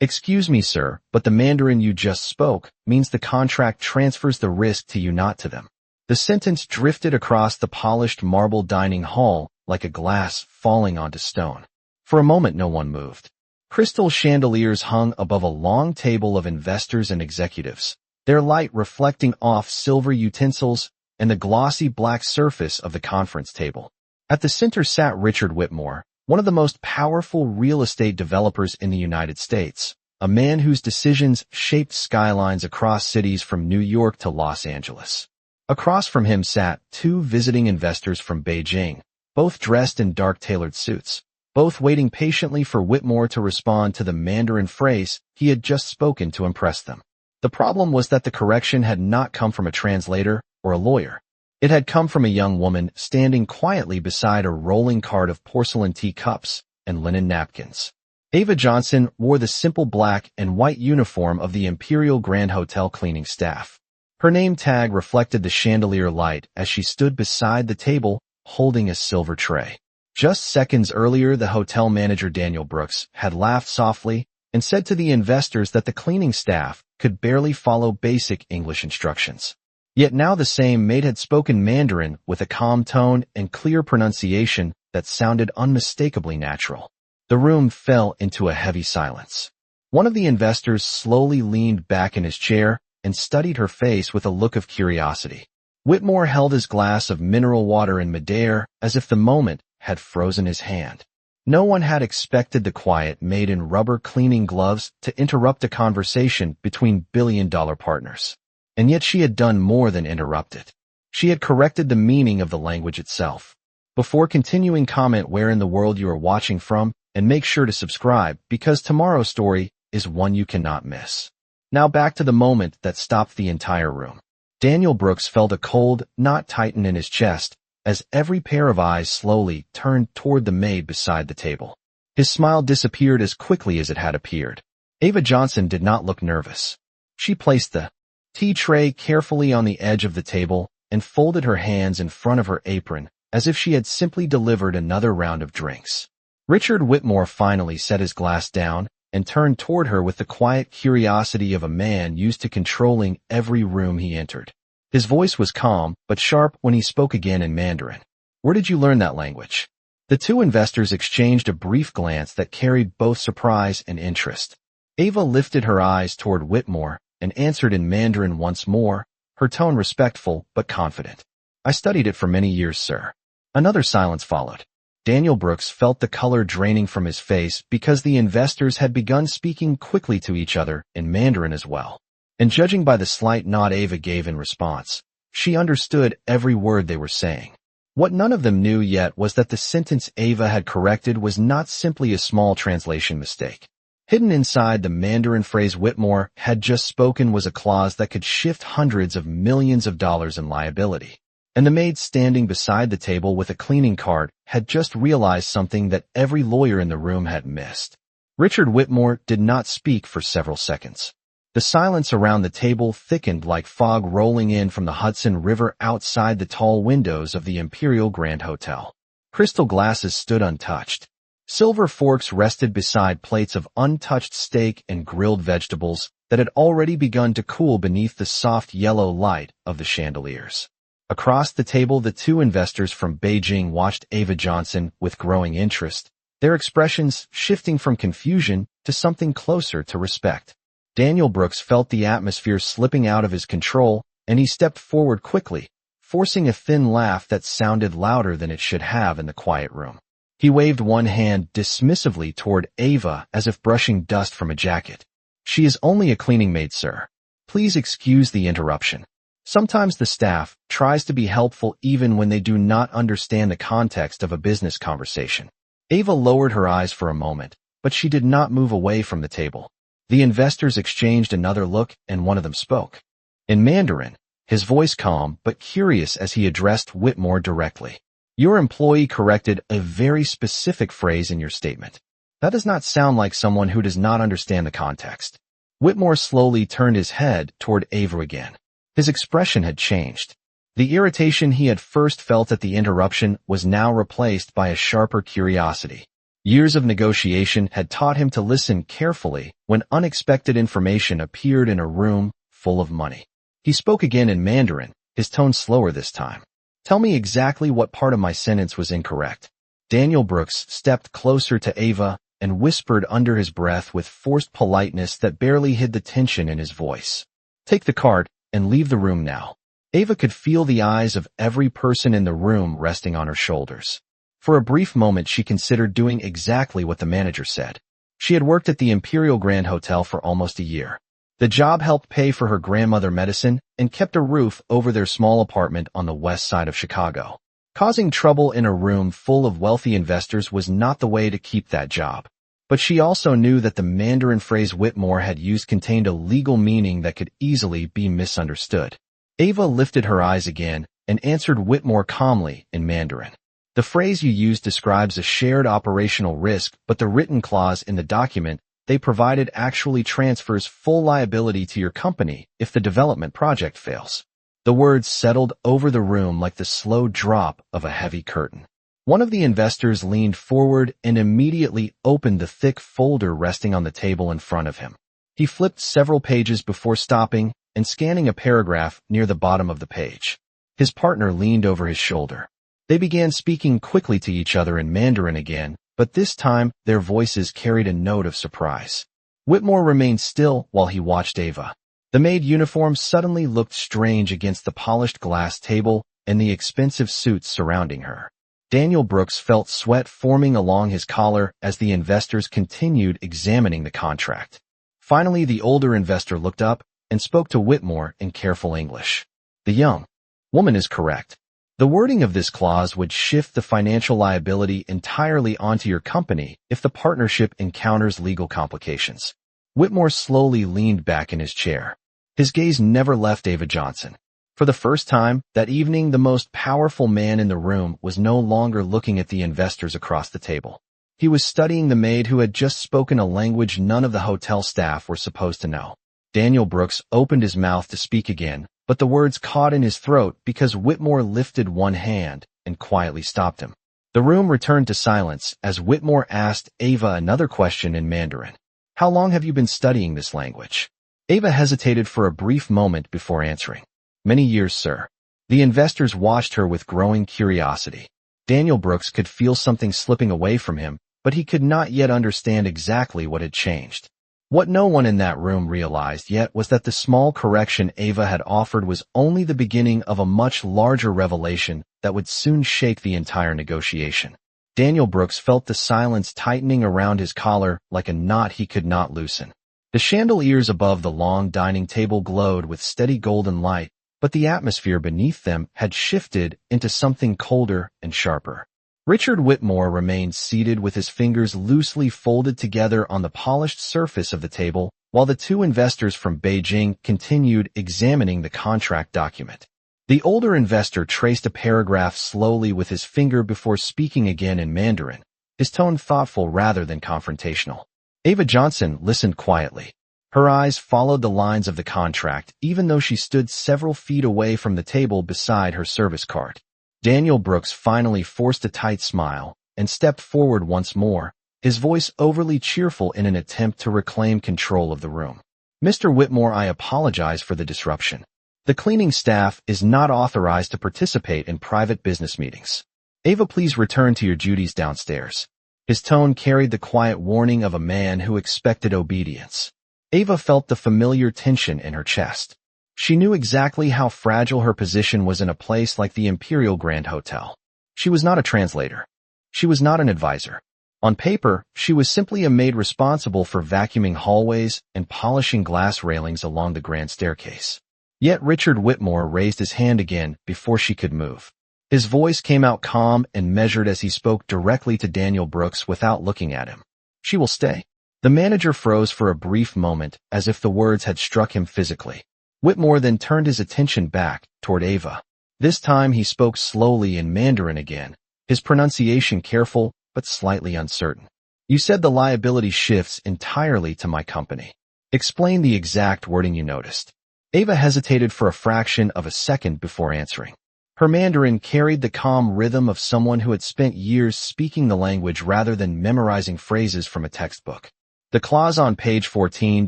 "Excuse me, sir, but the Mandarin you just spoke means the contract transfers the risk to you, not to them." The sentence drifted across the polished marble dining hall like a glass falling onto stone. For a moment no one moved. Crystal chandeliers hung above a long table of investors and executives, their light reflecting off silver utensils and the glossy black surface of the conference table. At the center sat Richard Whitmore, one of the most powerful real estate developers in the United States, a man whose decisions shaped skylines across cities from New York to Los Angeles. Across from him sat two visiting investors from Beijing, both dressed in dark tailored suits, both waiting patiently for Whitmore to respond to the Mandarin phrase he had just spoken to impress them. The problem was that the correction had not come from a translator or a lawyer. It had come from a young woman standing quietly beside a rolling cart of porcelain teacups and linen napkins. Ava Johnson wore the simple black and white uniform of the Imperial Grand Hotel cleaning staff. Her name tag reflected the chandelier light as she stood beside the table holding a silver tray. Just seconds earlier, the hotel manager Daniel Brooks had laughed softly and said to the investors that the cleaning staff could barely follow basic English instructions. Yet now the same maid had spoken Mandarin with a calm tone and clear pronunciation that sounded unmistakably natural. The room fell into a heavy silence. One of the investors slowly leaned back in his chair and studied her face with a look of curiosity. Whitmore held his glass of mineral water in midair as if the moment had frozen his hand. No one had expected the quiet maid in rubber cleaning gloves to interrupt a conversation between billion-dollar partners. And yet she had done more than interrupt it. She had corrected the meaning of the language itself. Before continuing, comment where in the world you are watching from, and make sure to subscribe because tomorrow's story is one you cannot miss. Now back to the moment that stopped the entire room. Daniel Brooks felt a cold knot tighten in his chest as every pair of eyes slowly turned toward the maid beside the table. His smile disappeared as quickly as it had appeared. Ava Johnson did not look nervous. She placed the tea tray carefully on the edge of the table and folded her hands in front of her apron as if she had simply delivered another round of drinks. Richard Whitmore finally set his glass down and turned toward her with the quiet curiosity of a man used to controlling every room he entered. His voice was calm but sharp when he spoke again in Mandarin. "Where did you learn that language?" The two investors exchanged a brief glance that carried both surprise and interest. Ava lifted her eyes toward Whitmore and answered in Mandarin once more, her tone respectful but confident. "I studied it for many years, sir." Another silence followed. Daniel Brooks felt the color draining from his face because the investors had begun speaking quickly to each other in Mandarin as well. And judging by the slight nod Ava gave in response, she understood every word they were saying. What none of them knew yet was that the sentence Ava had corrected was not simply a small translation mistake. Hidden inside the Mandarin phrase Whitmore had just spoken was a clause that could shift hundreds of millions of dollars in liability. And the maid standing beside the table with a cleaning cart had just realized something that every lawyer in the room had missed. Richard Whitmore did not speak for several seconds. The silence around the table thickened like fog rolling in from the Hudson River outside the tall windows of the Imperial Grand Hotel. Crystal glasses stood untouched. Silver forks rested beside plates of untouched steak and grilled vegetables that had already begun to cool beneath the soft yellow light of the chandeliers. Across the table, the two investors from Beijing watched Ava Johnson with growing interest, their expressions shifting from confusion to something closer to respect. Daniel Brooks felt the atmosphere slipping out of his control, and he stepped forward quickly, forcing a thin laugh that sounded louder than it should have in the quiet room. He waved one hand dismissively toward Ava as if brushing dust from a jacket. "She is only a cleaning maid, sir. Please excuse the interruption." Sometimes the staff tries to be helpful even when they do not understand the context of a business conversation. Ava lowered her eyes for a moment, but she did not move away from the table. The investors exchanged another look, and one of them spoke. In Mandarin, his voice calm but curious as he addressed Whitmore directly. "Your employee corrected a very specific phrase in your statement. That does not sound like someone who does not understand the context." Whitmore slowly turned his head toward Ava again. His expression had changed. The irritation he had first felt at the interruption was now replaced by a sharper curiosity. Years of negotiation had taught him to listen carefully when unexpected information appeared in a room full of money. He spoke again in Mandarin, his tone slower this time. Tell me exactly what part of my sentence was incorrect. Daniel Brooks stepped closer to Ava and whispered under his breath with forced politeness that barely hid the tension in his voice. Take the card and leave the room now. Ava could feel the eyes of every person in the room resting on her shoulders. For a brief moment she considered doing exactly what the manager said. She had worked at the Imperial Grand Hotel for almost a year. The job helped pay for her grandmother medicine and kept a roof over their small apartment on the west side of Chicago. Causing trouble in a room full of wealthy investors was not the way to keep that job. But she also knew that the Mandarin phrase Whitmore had used contained a legal meaning that could easily be misunderstood. Ava lifted her eyes again and answered Whitmore calmly in Mandarin. The phrase you used describes a shared operational risk, but the written clause in the document they provided actually transfers full liability to your company if the development project fails. The words settled over the room like the slow drop of a heavy curtain. One of the investors leaned forward and immediately opened the thick folder resting on the table in front of him. He flipped several pages before stopping and scanning a paragraph near the bottom of the page. His partner leaned over his shoulder. They began speaking quickly to each other in Mandarin again, but this time their voices carried a note of surprise. Whitmore remained still while he watched Ava. The maid uniform suddenly looked strange against the polished glass table and the expensive suits surrounding her. Daniel Brooks felt sweat forming along his collar as the investors continued examining the contract. Finally, the older investor looked up and spoke to Whitmore in careful English. The young woman is correct. The wording of this clause would shift the financial liability entirely onto your company if the partnership encounters legal complications. Whitmore slowly leaned back in his chair. His gaze never left Ava Johnson. For the first time that evening, the most powerful man in the room was no longer looking at the investors across the table. He was studying the maid who had just spoken a language none of the hotel staff were supposed to know. Daniel Brooks opened his mouth to speak again, but the words caught in his throat because Whitmore lifted one hand and quietly stopped him. The room returned to silence as Whitmore asked Ava another question in Mandarin. How long have you been studying this language? Ava hesitated for a brief moment before answering. Many years, sir. The investors watched her with growing curiosity. Daniel Brooks could feel something slipping away from him, but he could not yet understand exactly what had changed. What no one in that room realized yet was that the small correction Ava had offered was only the beginning of a much larger revelation that would soon shake the entire negotiation. Daniel Brooks felt the silence tightening around his collar like a knot he could not loosen. The chandeliers above the long dining table glowed with steady golden light, but the atmosphere beneath them had shifted into something colder and sharper. Richard Whitmore remained seated with his fingers loosely folded together on the polished surface of the table, while the two investors from Beijing continued examining the contract document. The older investor traced a paragraph slowly with his finger before speaking again in Mandarin, his tone thoughtful rather than confrontational. Ava Johnson listened quietly. Her eyes followed the lines of the contract, even though she stood several feet away from the table beside her service cart. Daniel Brooks finally forced a tight smile and stepped forward once more, his voice overly cheerful in an attempt to reclaim control of the room. Mr. Whitmore, I apologize for the disruption. The cleaning staff is not authorized to participate in private business meetings. Ava, please return to your duties downstairs. His tone carried the quiet warning of a man who expected obedience. Ava felt the familiar tension in her chest. She knew exactly how fragile her position was in a place like the Imperial Grand Hotel. She was not a translator. She was not an advisor. On paper, she was simply a maid responsible for vacuuming hallways and polishing glass railings along the grand staircase. Yet Richard Whitmore raised his hand again before she could move. His voice came out calm and measured as he spoke directly to Daniel Brooks without looking at him. She will stay. The manager froze for a brief moment as if the words had struck him physically. Whitmore then turned his attention back toward Ava. This time he spoke slowly in Mandarin again, his pronunciation careful but slightly uncertain. You said the liability shifts entirely to my company. Explain the exact wording you noticed. Ava hesitated for a fraction of a second before answering. Her Mandarin carried the calm rhythm of someone who had spent years speaking the language rather than memorizing phrases from a textbook. The clause on page 14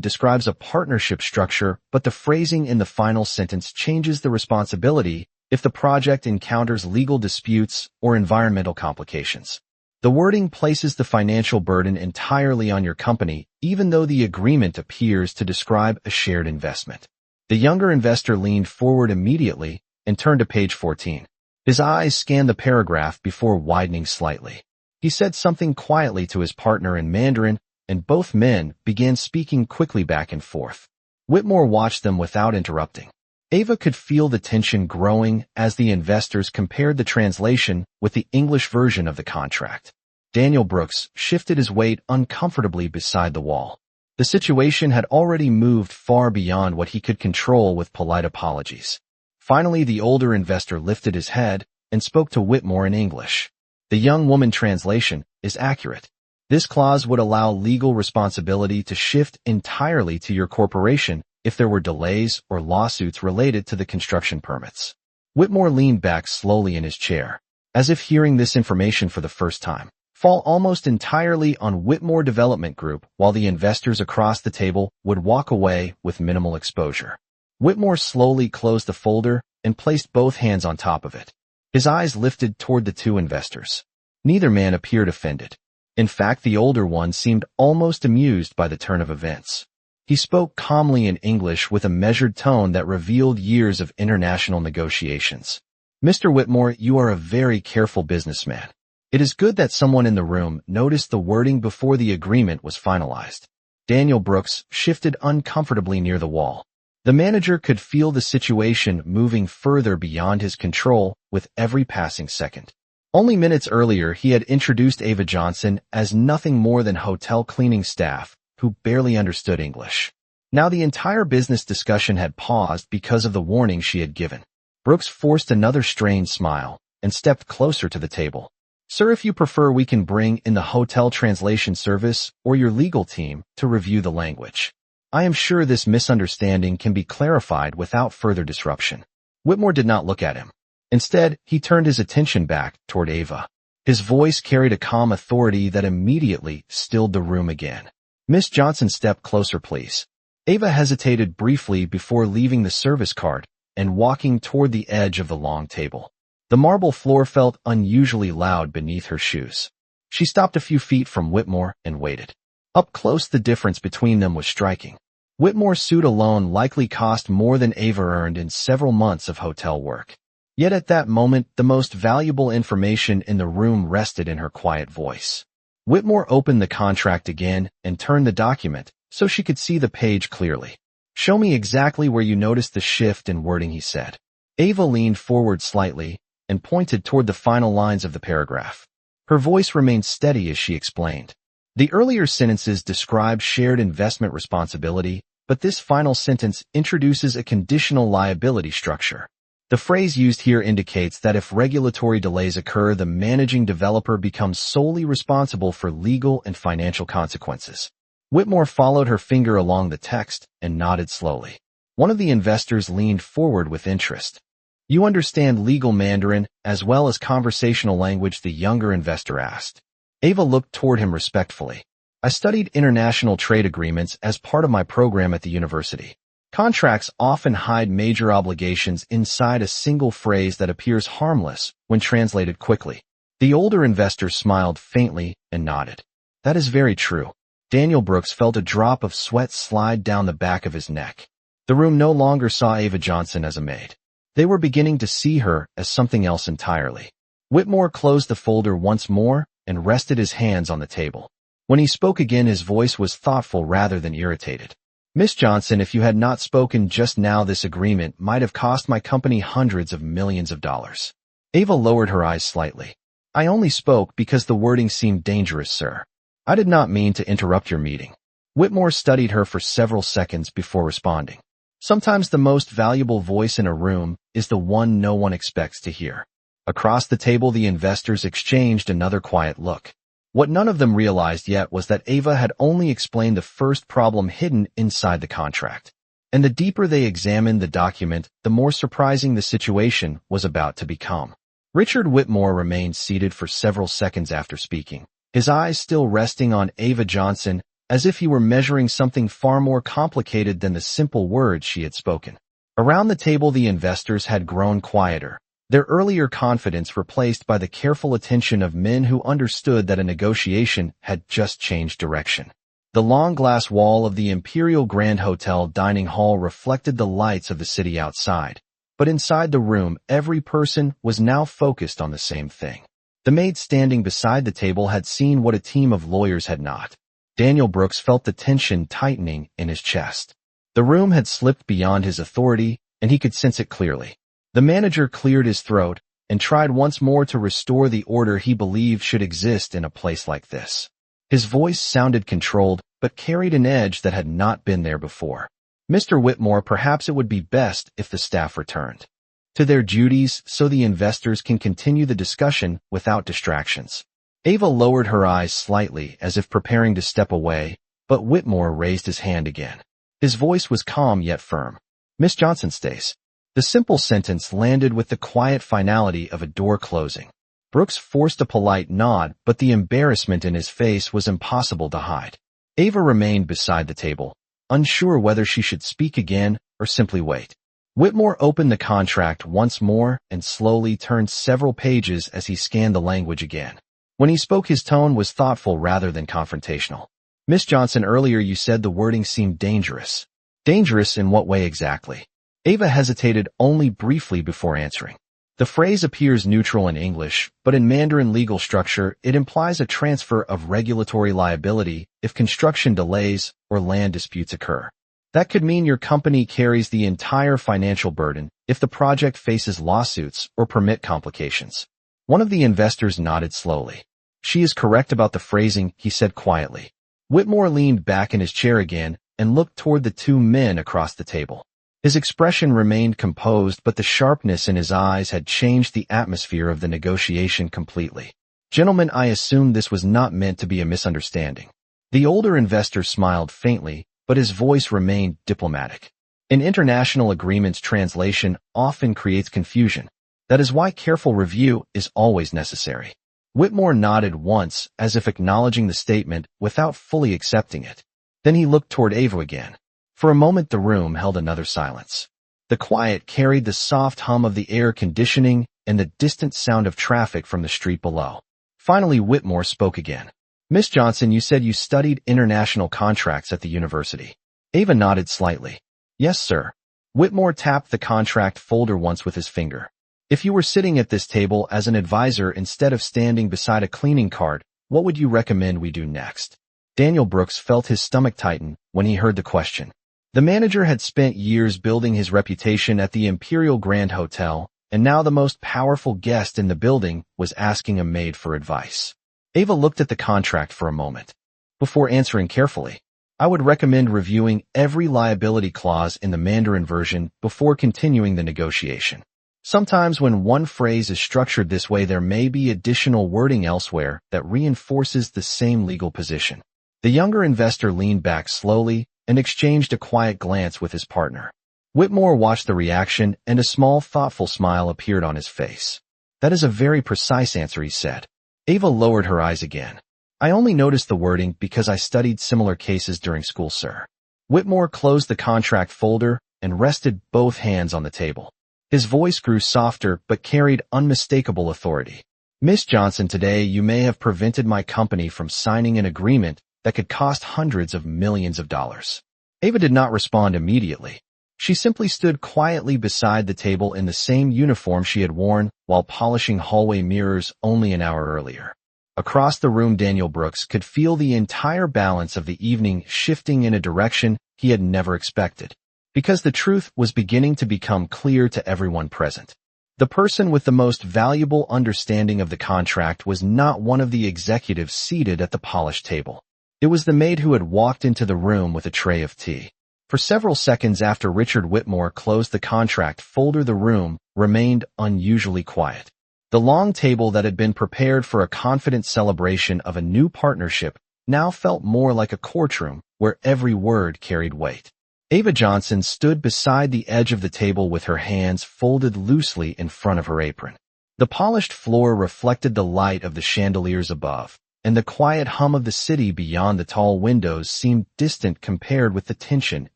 describes a partnership structure, but the phrasing in the final sentence changes the responsibility if the project encounters legal disputes or environmental complications. The wording places the financial burden entirely on your company, even though the agreement appears to describe a shared investment. The younger investor leaned forward immediately and turned to page 14. His eyes scanned the paragraph before widening slightly. He said something quietly to his partner in Mandarin, and both men began speaking quickly back and forth. Whitmore watched them without interrupting. Ava could feel the tension growing as the investors compared the translation with the English version of the contract. Daniel Brooks shifted his weight uncomfortably beside the wall. The situation had already moved far beyond what he could control with polite apologies. Finally, the older investor lifted his head and spoke to Whitmore in English. The young woman translation is accurate. This clause would allow legal responsibility to shift entirely to your corporation if there were delays or lawsuits related to the construction permits. Whitmore leaned back slowly in his chair, as if hearing this information for the first time. Fall almost entirely on Whitmore Development Group, while the investors across the table would walk away with minimal exposure. Whitmore slowly closed the folder and placed both hands on top of it. His eyes lifted toward the two investors. Neither man appeared offended. In fact, the older one seemed almost amused by the turn of events. He spoke calmly in English with a measured tone that revealed years of international negotiations. Mr. Whitmore, you are a very careful businessman. It is good that someone in the room noticed the wording before the agreement was finalized. Daniel Brooks shifted uncomfortably near the wall. The manager could feel the situation moving further beyond his control with every passing second. Only minutes earlier, he had introduced Ava Johnson as nothing more than hotel cleaning staff who barely understood English. Now the entire business discussion had paused because of the warning she had given. Brooks forced another strained smile and stepped closer to the table. Sir, if you prefer, we can bring in the hotel translation service or your legal team to review the language. I am sure this misunderstanding can be clarified without further disruption. Whitmore did not look at him. Instead, he turned his attention back toward Ava. His voice carried a calm authority that immediately stilled the room again. Miss Johnson, step closer, please. Ava hesitated briefly before leaving the service cart and walking toward the edge of the long table. The marble floor felt unusually loud beneath her shoes. She stopped a few feet from Whitmore and waited. Up close, the difference between them was striking. Whitmore's suit alone likely cost more than Ava earned in several months of hotel work. Yet at that moment, the most valuable information in the room rested in her quiet voice. Whitmore opened the contract again and turned the document so she could see the page clearly. Show me exactly where you noticed the shift in wording, he said. Ava leaned forward slightly and pointed toward the final lines of the paragraph. Her voice remained steady as she explained. The earlier sentences describe shared investment responsibility, but this final sentence introduces a conditional liability structure. The phrase used here indicates that if regulatory delays occur, the managing developer becomes solely responsible for legal and financial consequences. Whitmore followed her finger along the text and nodded slowly. One of the investors leaned forward with interest. You understand legal Mandarin as well as conversational language, the younger investor asked. Ava looked toward him respectfully. I studied international trade agreements as part of my program at the university. Contracts often hide major obligations inside a single phrase that appears harmless when translated quickly. The older investor smiled faintly and nodded. That is very true. Daniel Brooks felt a drop of sweat slide down the back of his neck. The room no longer saw Ava Johnson as a maid. They were beginning to see her as something else entirely. Whitmore closed the folder once more and rested his hands on the table. When he spoke again, his voice was thoughtful rather than irritated. Miss Johnson, if you had not spoken just now, this agreement might have cost my company hundreds of millions of dollars. Ava lowered her eyes slightly. I only spoke because the wording seemed dangerous, sir. I did not mean to interrupt your meeting. Whitmore studied her for several seconds before responding. Sometimes the most valuable voice in a room is the one no one expects to hear. Across the table, the investors exchanged another quiet look. What none of them realized yet was that Ava had only explained the first problem hidden inside the contract. And the deeper they examined the document, the more surprising the situation was about to become. Richard Whitmore remained seated for several seconds after speaking, his eyes still resting on Ava Johnson, as if he were measuring something far more complicated than the simple words she had spoken. Around the table, the investors had grown quieter, their earlier confidence replaced by the careful attention of men who understood that a negotiation had just changed direction. The long glass wall of the Imperial Grand Hotel dining hall reflected the lights of the city outside, but inside the room, every person was now focused on the same thing. The maid standing beside the table had seen what a team of lawyers had not. Daniel Brooks felt the tension tightening in his chest. The room had slipped beyond his authority, and he could sense it clearly. The manager cleared his throat and tried once more to restore the order he believed should exist in a place like this. His voice sounded controlled, but carried an edge that had not been there before. Mr. Whitmore, perhaps it would be best if the staff returned to their duties so the investors can continue the discussion without distractions. Ava lowered her eyes slightly as if preparing to step away, but Whitmore raised his hand again. His voice was calm yet firm. Miss Johnson stays. The simple sentence landed with the quiet finality of a door closing. Brooks forced a polite nod, but the embarrassment in his face was impossible to hide. Ava remained beside the table, unsure whether she should speak again or simply wait. Whitmore opened the contract once more and slowly turned several pages as he scanned the language again. When he spoke, his tone was thoughtful rather than confrontational. Miss Johnson, earlier you said the wording seemed dangerous. Dangerous in what way exactly? Ava hesitated only briefly before answering. The phrase appears neutral in English, but in Mandarin legal structure, it implies a transfer of regulatory liability if construction delays or land disputes occur. That could mean your company carries the entire financial burden if the project faces lawsuits or permit complications. One of the investors nodded slowly. She is correct about the phrasing, he said quietly. Whitmore leaned back in his chair again and looked toward the two men across the table. His expression remained composed, but the sharpness in his eyes had changed the atmosphere of the negotiation completely. Gentlemen, I assume this was not meant to be a misunderstanding. The older investor smiled faintly, but his voice remained diplomatic. In international agreements, translation often creates confusion. That is why careful review is always necessary. Whitmore nodded once, as if acknowledging the statement without fully accepting it. Then he looked toward Ava again. For a moment the room held another silence. The quiet carried the soft hum of the air conditioning and the distant sound of traffic from the street below. Finally Whitmore spoke again. Miss Johnson, you said you studied international contracts at the university. Ava nodded slightly. Yes, sir. Whitmore tapped the contract folder once with his finger. If you were sitting at this table as an advisor instead of standing beside a cleaning cart, what would you recommend we do next? Daniel Brooks felt his stomach tighten when he heard the question. The manager had spent years building his reputation at the Imperial Grand Hotel, and now the most powerful guest in the building was asking a maid for advice. Ava looked at the contract for a moment. Before answering carefully, I would recommend reviewing every liability clause in the Mandarin version before continuing the negotiation. Sometimes when one phrase is structured this way, there may be additional wording elsewhere that reinforces the same legal position. The younger investor leaned back slowly and exchanged a quiet glance with his partner. Whitmore watched the reaction, and a small, thoughtful smile appeared on his face. That is a very precise answer, he said. Ava lowered her eyes again. I only noticed the wording because I studied similar cases during school, sir. Whitmore closed the contract folder and rested both hands on the table. His voice grew softer but carried unmistakable authority. Miss Johnson, today you may have prevented my company from signing an agreement that could cost hundreds of millions of dollars. Ava did not respond immediately. She simply stood quietly beside the table in the same uniform she had worn while polishing hallway mirrors only an hour earlier. Across the room, Daniel Brooks could feel the entire balance of the evening shifting in a direction he had never expected, because the truth was beginning to become clear to everyone present. The person with the most valuable understanding of the contract was not one of the executives seated at the polished table. It was the maid who had walked into the room with a tray of tea. For several seconds after Richard Whitmore closed the contract folder, the room remained unusually quiet. The long table that had been prepared for a confident celebration of a new partnership now felt more like a courtroom where every word carried weight. Ava Johnson stood beside the edge of the table with her hands folded loosely in front of her apron. The polished floor reflected the light of the chandeliers above, and the quiet hum of the city beyond the tall windows seemed distant compared with the tension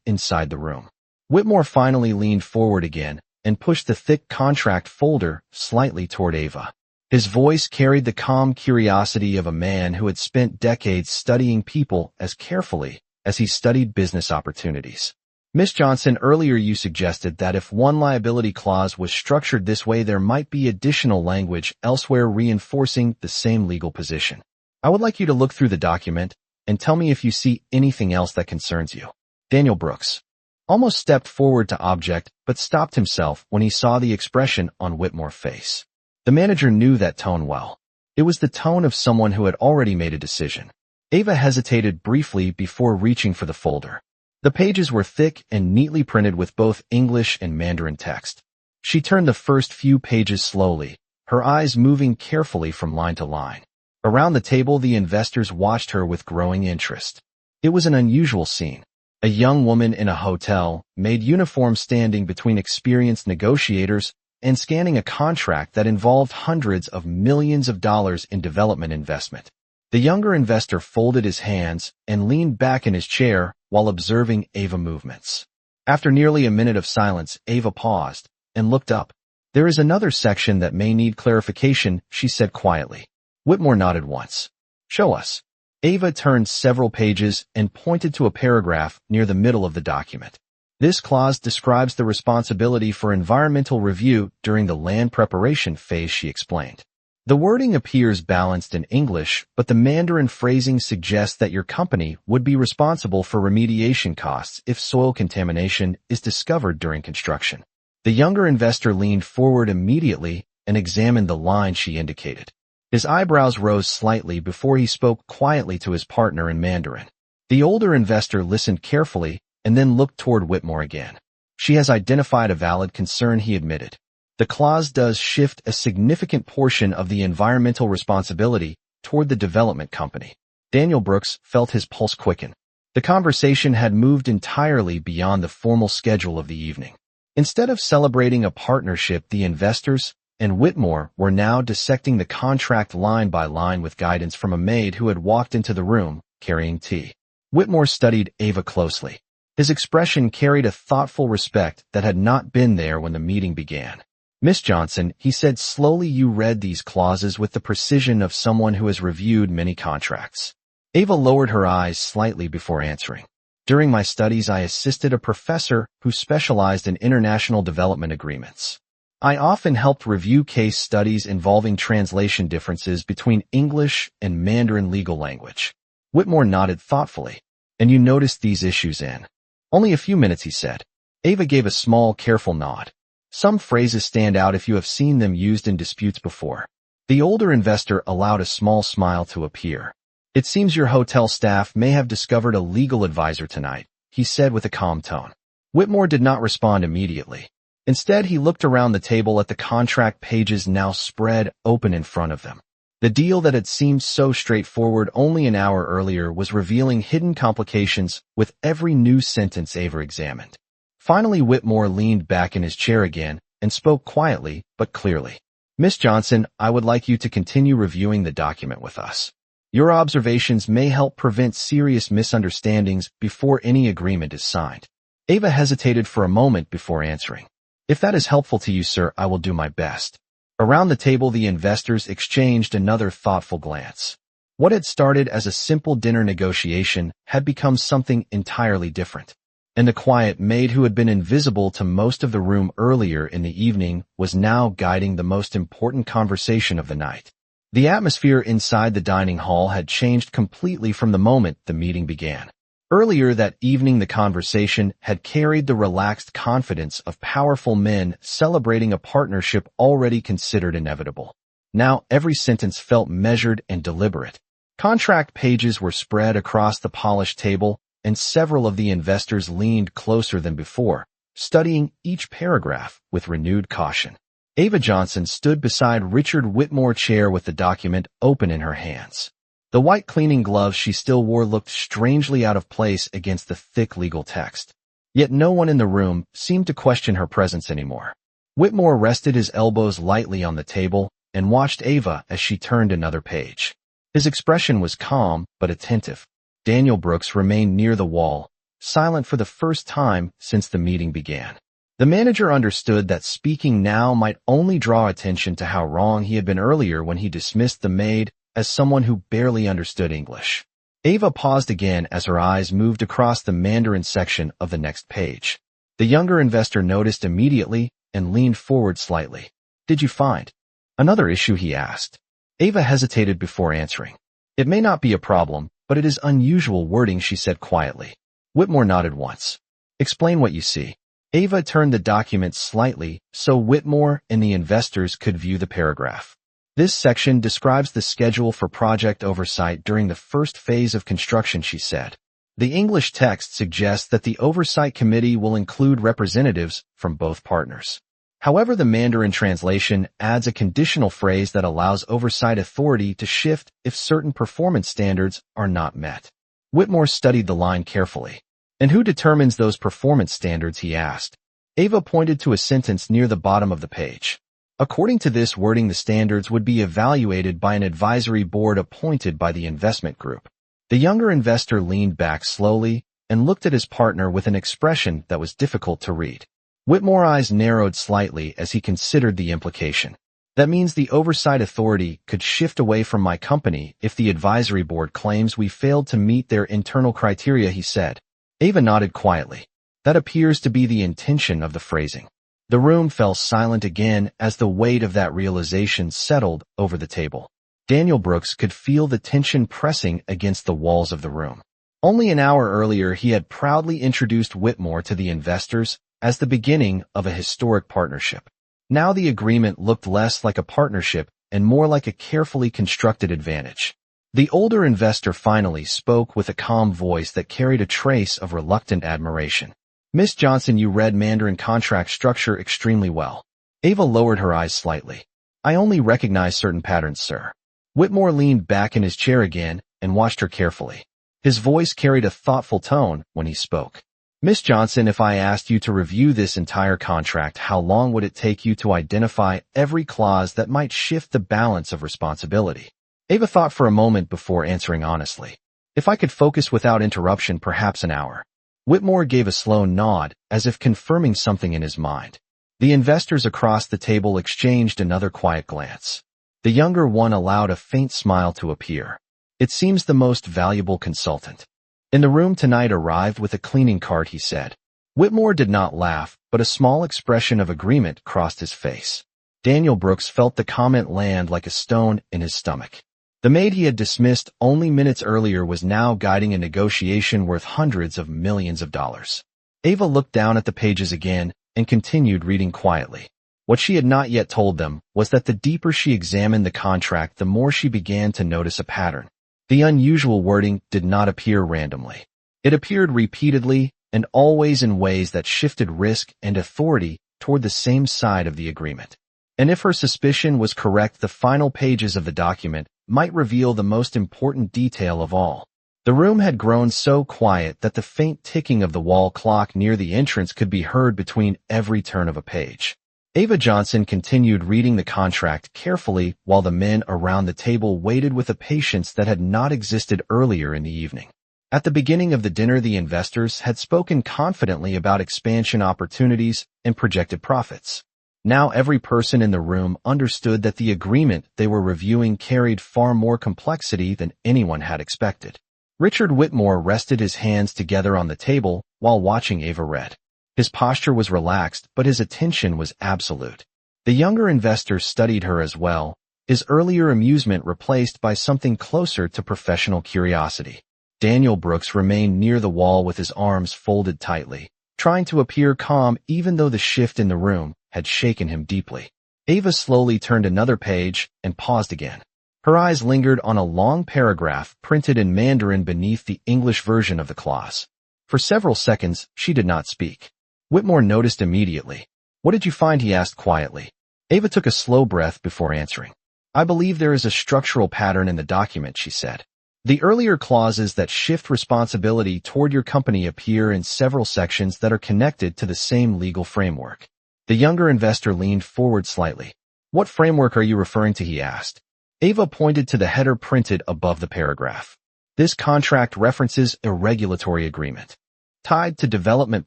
inside the room. Whitmore finally leaned forward again and pushed the thick contract folder slightly toward Ava. His voice carried the calm curiosity of a man who had spent decades studying people as carefully as he studied business opportunities. Miss Johnson, earlier you suggested that if one liability clause was structured this way, there might be additional language elsewhere reinforcing the same legal position. I would like you to look through the document and tell me if you see anything else that concerns you. Daniel Brooks almost stepped forward to object, but stopped himself when he saw the expression on Whitmore's face. The manager knew that tone well. It was the tone of someone who had already made a decision. Ava hesitated briefly before reaching for the folder. The pages were thick and neatly printed with both English and Mandarin text. She turned the first few pages slowly, her eyes moving carefully from line to line. Around the table, the investors watched her with growing interest. It was an unusual scene. A young woman in a hotel, Maid uniform, standing between experienced negotiators and scanning a contract that involved hundreds of millions of dollars in development investment. The younger investor folded his hands and leaned back in his chair while observing Ava movements. After nearly a minute of silence, Ava paused and looked up. There is another section that may need clarification, she said quietly. Whitmore nodded once. Show us. Ava turned several pages and pointed to a paragraph near the middle of the document. This clause describes the responsibility for environmental review during the land preparation phase, she explained. The wording appears balanced in English, but the Mandarin phrasing suggests that your company would be responsible for remediation costs if soil contamination is discovered during construction. The younger investor leaned forward immediately and examined the line she indicated. His eyebrows rose slightly before he spoke quietly to his partner in Mandarin. The older investor listened carefully and then looked toward Whitmore again. She has identified a valid concern, he admitted. The clause does shift a significant portion of the environmental responsibility toward the development company. Daniel Brooks felt his pulse quicken. The conversation had moved entirely beyond the formal schedule of the evening. Instead of celebrating a partnership, the investors and Whitmore were now dissecting the contract line by line with guidance from a maid who had walked into the room carrying tea. Whitmore studied Ava closely. His expression carried a thoughtful respect that had not been there when the meeting began. Miss Johnson, he said slowly, you read these clauses with the precision of someone who has reviewed many contracts. Ava lowered her eyes slightly before answering. During my studies, I assisted a professor who specialized in international development agreements. I often helped review case studies involving translation differences between English and Mandarin legal language. Whitmore nodded thoughtfully. And you noticed these issues in only a few minutes, he said. Ava gave a small, careful nod. Some phrases stand out if you have seen them used in disputes before. The older investor allowed a small smile to appear. It seems your hotel staff may have discovered a legal advisor tonight, he said with a calm tone. Whitmore did not respond immediately. Instead, he looked around the table at the contract pages now spread open in front of them. The deal that had seemed so straightforward only an hour earlier was revealing hidden complications with every new sentence Ava examined. Finally, Whitmore leaned back in his chair again and spoke quietly but clearly. Miss Johnson, I would like you to continue reviewing the document with us. Your observations may help prevent serious misunderstandings before any agreement is signed. Ava hesitated for a moment before answering. If that is helpful to you, sir, I will do my best. Around the table, the investors exchanged another thoughtful glance. What had started as a simple dinner negotiation had become something entirely different. And the quiet maid who had been invisible to most of the room earlier in the evening was now guiding the most important conversation of the night. The atmosphere inside the dining hall had changed completely from the moment the meeting began. Earlier that evening, the conversation had carried the relaxed confidence of powerful men celebrating a partnership already considered inevitable. Now every sentence felt measured and deliberate. Contract pages were spread across the polished table, and several of the investors leaned closer than before, studying each paragraph with renewed caution. Ava Johnson stood beside Richard Whitmore's chair with the document open in her hands. The white cleaning gloves she still wore looked strangely out of place against the thick legal text. Yet no one in the room seemed to question her presence anymore. Whitmore rested his elbows lightly on the table and watched Ava as she turned another page. His expression was calm but attentive. Daniel Brooks remained near the wall, silent for the first time since the meeting began. The manager understood that speaking now might only draw attention to how wrong he had been earlier when he dismissed the maid as someone who barely understood English. Ava paused again as her eyes moved across the Mandarin section of the next page. The younger investor noticed immediately and leaned forward slightly. "Did you find another issue?" he asked. Ava hesitated before answering. "It may not be a problem, but it is unusual wording," she said quietly. Whitmore nodded once. "Explain what you see." Ava turned the document slightly so Whitmore and the investors could view the paragraph. "This section describes the schedule for project oversight during the first phase of construction," she said. "The English text suggests that the oversight committee will include representatives from both partners. However, the Mandarin translation adds a conditional phrase that allows oversight authority to shift if certain performance standards are not met." Whitmore studied the line carefully. "And who determines those performance standards?" he asked. Ava pointed to a sentence near the bottom of the page. "According to this wording, the standards would be evaluated by an advisory board appointed by the investment group." The younger investor leaned back slowly and looked at his partner with an expression that was difficult to read. Whitmore's eyes narrowed slightly as he considered the implication. "That means the oversight authority could shift away from my company if the advisory board claims we failed to meet their internal criteria," he said. Ava nodded quietly. "That appears to be the intention of the phrasing." The room fell silent again as the weight of that realization settled over the table. Daniel Brooks could feel the tension pressing against the walls of the room. Only an hour earlier he had proudly introduced Whitmore to the investors as the beginning of a historic partnership. Now the agreement looked less like a partnership and more like a carefully constructed advantage. The older investor finally spoke with a calm voice that carried a trace of reluctant admiration. "Miss Johnson, you read Mandarin contract structure extremely well." Ava lowered her eyes slightly. "I only recognize certain patterns, sir." Whitmore leaned back in his chair again and watched her carefully. His voice carried a thoughtful tone when he spoke. "Miss Johnson, if I asked you to review this entire contract, how long would it take you to identify every clause that might shift the balance of responsibility?" Ava thought for a moment before answering honestly. "If I could focus without interruption, perhaps an hour." Whitmore gave a slow nod, as if confirming something in his mind. The investors across the table exchanged another quiet glance. The younger one allowed a faint smile to appear. "It seems the most valuable consultant in the room tonight arrived with a cleaning cart," he said. Whitmore did not laugh, but a small expression of agreement crossed his face. Daniel Brooks felt the comment land like a stone in his stomach. The maid he had dismissed only minutes earlier was now guiding a negotiation worth hundreds of millions of dollars. Ava looked down at the pages again and continued reading quietly. What she had not yet told them was that the deeper she examined the contract, the more she began to notice a pattern. The unusual wording did not appear randomly. It appeared repeatedly and always in ways that shifted risk and authority toward the same side of the agreement. And if her suspicion was correct, the final pages of the document might reveal the most important detail of all. The room had grown so quiet that the faint ticking of the wall clock near the entrance could be heard between every turn of a page. Ava Johnson continued reading the contract carefully while the men around the table waited with a patience that had not existed earlier in the evening. At the beginning of the dinner, the investors had spoken confidently about expansion opportunities and projected profits. Now every person in the room understood that the agreement they were reviewing carried far more complexity than anyone had expected. Richard Whitmore rested his hands together on the table while watching Ava read. His posture was relaxed, but his attention was absolute. The younger investor studied her as well, his earlier amusement replaced by something closer to professional curiosity. Daniel Brooks remained near the wall with his arms folded tightly, trying to appear calm even though the shift in the room had shaken him deeply. Ava slowly turned another page and paused again. Her eyes lingered on a long paragraph printed in Mandarin beneath the English version of the clause. For several seconds, she did not speak. Whitmore noticed immediately. "What did you find?" he asked quietly. Ava took a slow breath before answering. "I believe there is a structural pattern in the document," she said. The earlier clauses that shift responsibility toward your company appear in several sections that are connected to the same legal framework. The younger investor leaned forward slightly. What framework are you referring to, he asked. Ava pointed to the header printed above the paragraph. This contract references a regulatory agreement tied to development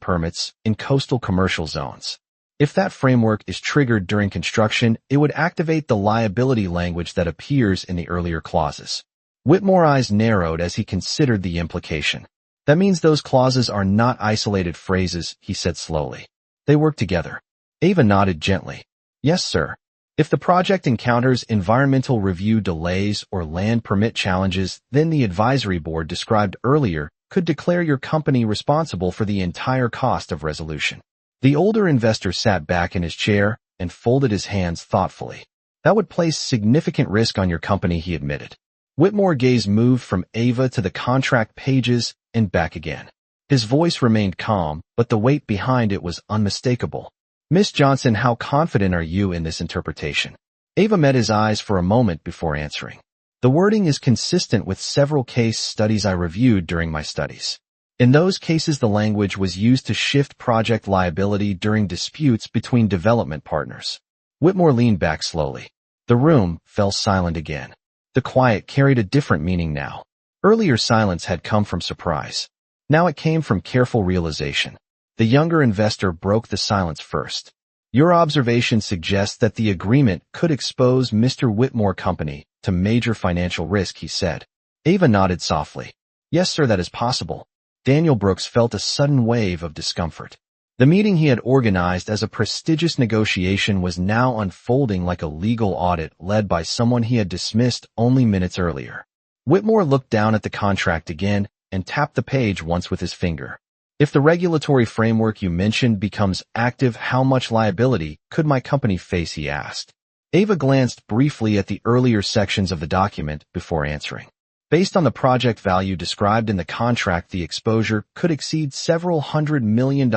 permits in coastal commercial zones. If that framework is triggered during construction, it would activate the liability language that appears in the earlier clauses. Whitmore's eyes narrowed as he considered the implication. That means those clauses are not isolated phrases, he said slowly. They work together. Ava nodded gently. Yes, sir. If the project encounters environmental review delays or land permit challenges, then the advisory board described earlier could declare your company responsible for the entire cost of resolution. The older investor sat back in his chair and folded his hands thoughtfully. That would place significant risk on your company, he admitted. Whitmore's gaze moved from Ava to the contract pages and back again. His voice remained calm, but the weight behind it was unmistakable. Miss Johnson, how confident are you in this interpretation? Ava met his eyes for a moment before answering. The wording is consistent with several case studies I reviewed during my studies. In those cases, the language was used to shift project liability during disputes between development partners. Whitmore leaned back slowly. The room fell silent again. The quiet carried a different meaning now. Earlier silence had come from surprise. Now it came from careful realization. The younger investor broke the silence first. Your observation suggests that the agreement could expose Mr. Whitmore's company to major financial risk, he said. Ava nodded softly. Yes, sir, that is possible. Daniel Brooks felt a sudden wave of discomfort. The meeting he had organized as a prestigious negotiation was now unfolding like a legal audit led by someone he had dismissed only minutes earlier. Whitmore looked down at the contract again and tapped the page once with his finger. If the regulatory framework you mentioned becomes active, how much liability could my company face, he asked. Ava glanced briefly at the earlier sections of the document before answering. Based on the project value described in the contract, the exposure could exceed several $100 million,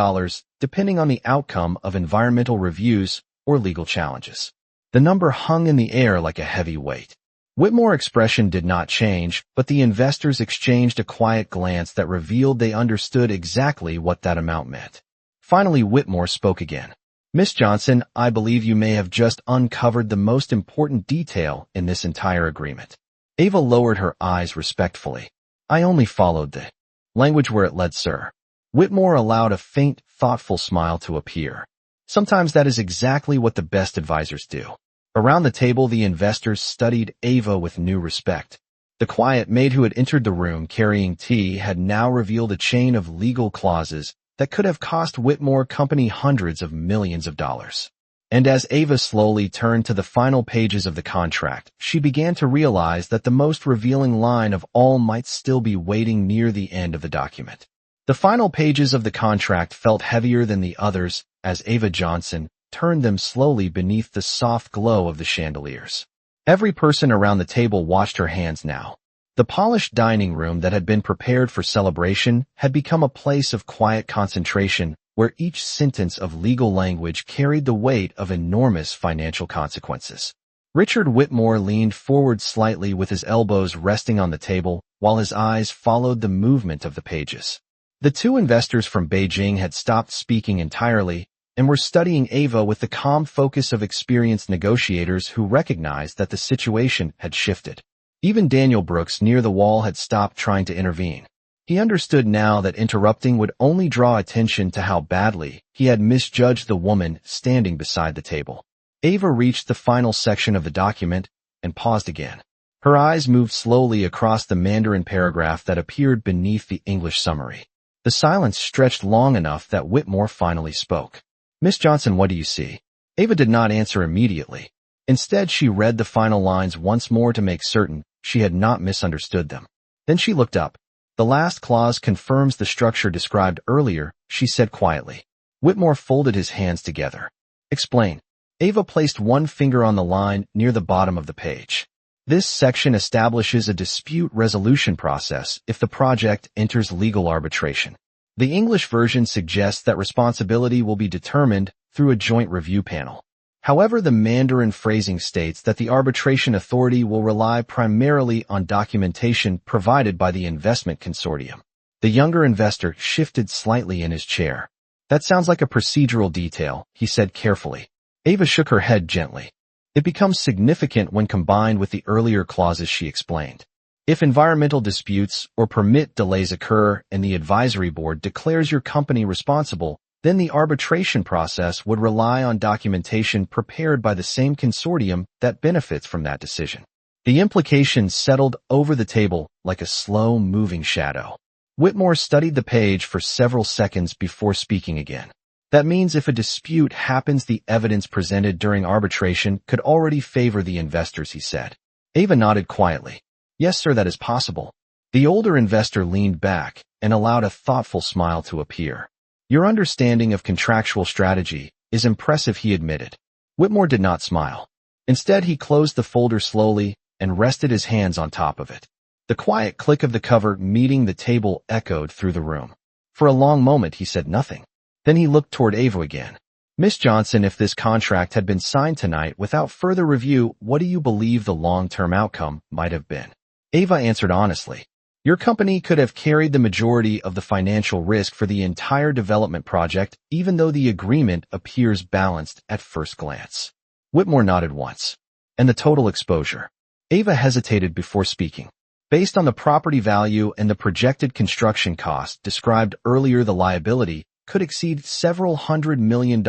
depending on the outcome of environmental reviews or legal challenges. The number hung in the air like a heavy weight. Whitmore's expression did not change, but the investors exchanged a quiet glance that revealed they understood exactly what that amount meant. Finally, Whitmore spoke again. Miss Johnson, I believe you may have just uncovered the most important detail in this entire agreement. Ava lowered her eyes respectfully. I only followed the language where it led, sir. Whitmore allowed a faint, thoughtful smile to appear. Sometimes that is exactly what the best advisors do. Around the table, the investors studied Ava with new respect. The quiet maid who had entered the room carrying tea had now revealed a chain of legal clauses that could have cost Whitmore's company hundreds of millions of dollars. And as Ava slowly turned to the final pages of the contract, she began to realize that the most revealing line of all might still be waiting near the end of the document. The final pages of the contract felt heavier than the others as Ava Johnson turned them slowly beneath the soft glow of the chandeliers. Every person around the table watched her hands now. The polished dining room that had been prepared for celebration had become a place of quiet concentration where each sentence of legal language carried the weight of enormous financial consequences. Richard Whitmore leaned forward slightly with his elbows resting on the table while his eyes followed the movement of the pages. The two investors from Beijing had stopped speaking entirely and were studying Ava with the calm focus of experienced negotiators who recognized that the situation had shifted. Even Daniel Brooks near the wall had stopped trying to intervene. He understood now that interrupting would only draw attention to how badly he had misjudged the woman standing beside the table. Ava reached the final section of the document and paused again. Her eyes moved slowly across the Mandarin paragraph that appeared beneath the English summary. The silence stretched long enough that Whitmore finally spoke. Miss Johnson, what do you see? Ava did not answer immediately. Instead, she read the final lines once more to make certain she had not misunderstood them. Then she looked up. The last clause confirms the structure described earlier, she said quietly. Whitmore folded his hands together. Explain. Ava placed one finger on the line near the bottom of the page. This section establishes a dispute resolution process if the project enters legal arbitration. The English version suggests that responsibility will be determined through a joint review panel. However, the Mandarin phrasing states that the arbitration authority will rely primarily on documentation provided by the investment consortium. The younger investor shifted slightly in his chair. That sounds like a procedural detail, he said carefully. Ava shook her head gently. It becomes significant when combined with the earlier clauses, she explained. If environmental disputes or permit delays occur and the advisory board declares your company responsible, then the arbitration process would rely on documentation prepared by the same consortium that benefits from that decision. The implications settled over the table like a slow-moving shadow. Whitmore studied the page for several seconds before speaking again. That means if a dispute happens, the evidence presented during arbitration could already favor the investors, he said. Ava nodded quietly. Yes, sir, that is possible. The older investor leaned back and allowed a thoughtful smile to appear. Your understanding of contractual strategy is impressive, he admitted. Whitmore did not smile. Instead, he closed the folder slowly and rested his hands on top of it. The quiet click of the cover meeting the table echoed through the room. For a long moment, he said nothing. Then he looked toward Ava again. Miss Johnson, if this contract had been signed tonight without further review, what do you believe the long-term outcome might have been? Ava answered honestly. Your company could have carried the majority of the financial risk for the entire development project, even though the agreement appears balanced at first glance. Whitmore nodded once. And the total exposure? Ava hesitated before speaking. Based on the property value and the projected construction cost described earlier, the liability could exceed several $100 million